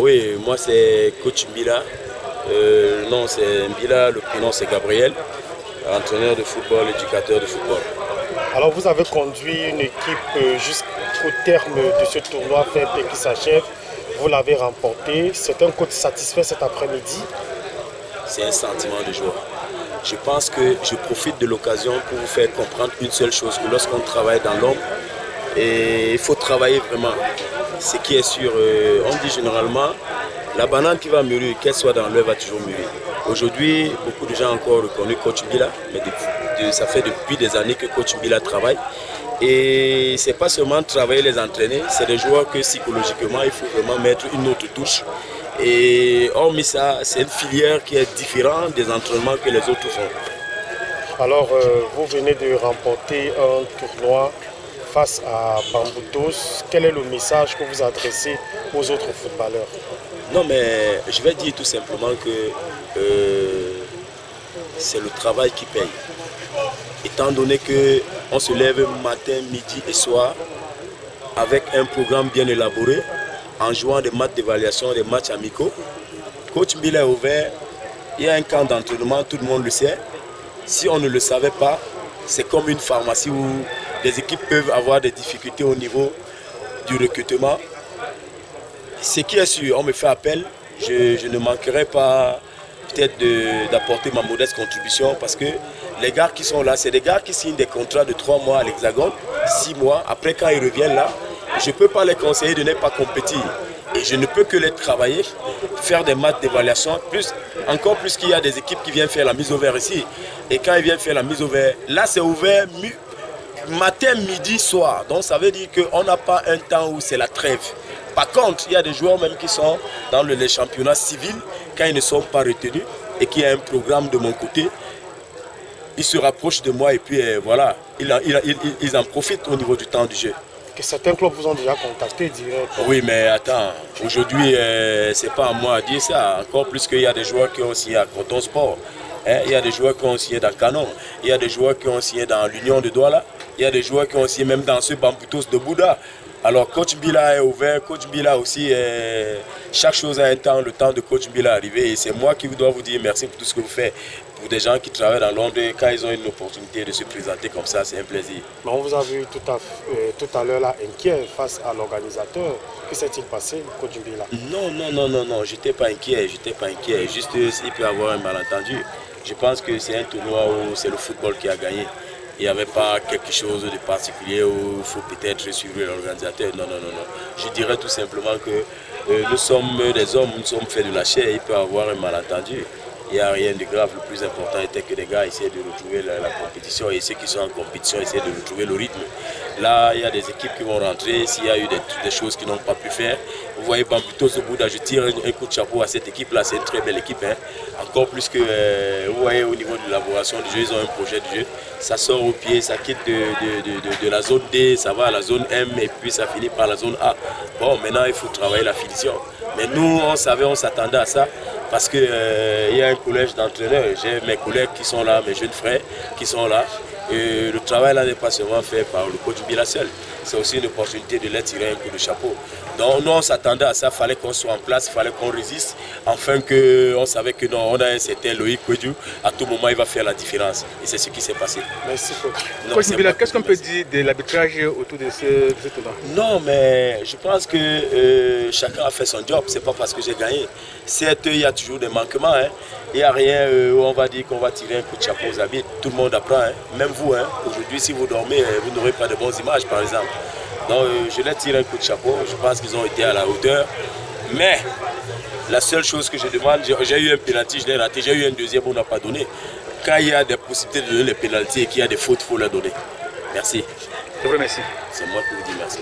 Oui, moi c'est coach Mbila. Le nom c'est Mbila, le prénom c'est Gabriel, entraîneur de football, éducateur de football. Alors vous avez conduit une équipe jusqu'au terme de ce tournoi fait et qui s'achève. Vous l'avez remporté. C'est un coach satisfait cet après-midi? C'est un sentiment de joie. Je pense que je profite de l'occasion pour vous faire comprendre une seule chose, que lorsqu'on travaille dans l'ombre, il faut travailler vraiment. Ce qui est sûr, on dit généralement, la banane qui va mûrir, qu'elle soit dans l'œuf, va toujours mûrir. Aujourd'hui, beaucoup de gens ont encore reconnu coach Mbila, mais ça fait depuis des années que coach Mbila travaille. Et ce n'est pas seulement travailler les entraîner, c'est des joueurs que psychologiquement, il faut vraiment mettre une autre touche. Et hormis ça, c'est une filière qui est différente des entraînements que les autres font. Alors, vous venez de remporter un tournoi face à Bamboutos. Quel est le message que vous adressez aux autres footballeurs? Non, mais je vais dire tout simplement que c'est le travail qui paye. Étant donné qu'on se lève matin, midi et soir avec un programme bien élaboré, en jouant des matchs d'évaluation, des matchs amicaux. Coach Mbila est ouvert, il y a un camp d'entraînement, tout le monde le sait. Si on ne le savait pas, c'est comme une pharmacie où les équipes peuvent avoir des difficultés au niveau du recrutement. Ce qui est sûr, on me fait appel, je ne manquerai pas peut-être d'apporter ma modeste contribution parce que les gars qui sont là, c'est des gars qui signent des contrats de 3 mois à l'Hexagone, 6 mois. Après, quand ils reviennent là, je ne peux pas les conseiller de ne pas compétir. Et je ne peux que les travailler, faire des matchs d'évaluation, encore plus qu'il y a des équipes qui viennent faire la mise au vert ici. Et quand ils viennent faire la mise au vert, là c'est ouvert matin, midi, soir. Donc ça veut dire qu'on n'a pas un temps où c'est la trêve. Par contre, il y a des joueurs même qui sont dans les championnats civils, quand ils ne sont pas retenus et qu'il y a un programme de mon côté, ils se rapprochent de moi et puis voilà, ils en profitent au niveau du temps du jeu. Que certains clubs vous ont déjà contacté direct. Oui, mais attends, aujourd'hui, c'est pas à moi à dire ça. Encore plus qu'il y a des joueurs qui ont signé à Coton Sport. Il y a des joueurs qui ont signé dans Canon. Il y a des joueurs qui ont signé dans l'Union de Douala. Il y a des joueurs qui ont signé même dans ce Bamboutos de Bouddha. Alors, coach Mbila est ouvert. Coach Mbila aussi, chaque chose a un temps. Le temps de coach Mbila est arrivé. Et c'est moi qui dois vous dire merci pour tout ce que vous faites. Pour des gens qui travaillent dans Londres, quand ils ont une opportunité de se présenter comme ça, c'est un plaisir. Mais on vous a vu tout à l'heure là inquiet face à l'organisateur. Que s'est-il passé, coach Mbila? Non, j'étais pas inquiet. Juste, il peut y avoir un malentendu. Je pense que c'est un tournoi où c'est le football qui a gagné. Il n'y avait pas quelque chose de particulier où il faut peut-être suivre l'organisateur. Non. Je dirais tout simplement que nous sommes des hommes, nous sommes faits de la chair. Il peut y avoir un malentendu. Il n'y a rien de grave. Le plus important était que les gars essaient de retrouver la compétition et ceux qui sont en compétition essaient de retrouver le rythme. Là, il y a des équipes qui vont rentrer. S'il y a eu des choses qu'ils n'ont pas pu faire, vous voyez Bamboutos au Bouddha, je tire un coup de chapeau à cette équipe-là. C'est une très belle équipe. Hein. Encore plus que, vous voyez, au niveau de l'élaboration du jeu, ils ont un projet de jeu. Ça sort au pied, ça quitte de la zone D, ça va à la zone M et puis ça finit par la zone A. Bon, maintenant, il faut travailler la finition. Mais nous, on savait, on s'attendait à ça. Parce qu'il y a un collège d'entraîneurs, j'ai mes collègues qui sont là, mes jeunes frères qui sont là. Et le travail là n'est pas seulement fait par le coach Mbila seul, c'est aussi une opportunité de leur tirer un coup de chapeau. Donc nous on s'attendait à ça, il fallait qu'on soit en place, il fallait qu'on résiste, afin qu'on savait que non, on a un certain Loïc Kouedjou, à tout moment il va faire la différence. Et c'est ce qui s'est passé. Merci coach. Coach Mbila, qu'est-ce qu'on peut dire de l'arbitrage autour de ce tournoi? Non, mais je pense que chacun a fait son job, c'est pas parce que j'ai gagné. Certes, il y a toujours des manquements, hein. Il n'y a rien où on va dire qu'on va tirer un coup de chapeau aux habits. Tout le monde apprend, hein. Même vous, hein. Aujourd'hui, si vous dormez, vous n'aurez pas de bonnes images, par exemple. Donc, je leur tire un coup de chapeau. Je pense qu'ils ont été à la hauteur. Mais, la seule chose que je demande, j'ai eu un pénalty, je l'ai raté. J'ai eu un deuxième, on n'a pas donné. Quand il y a des possibilités de donner les pénaltys et qu'il y a des fautes, il faut leur donner. Merci. Je vous remercie. C'est moi qui vous dis merci.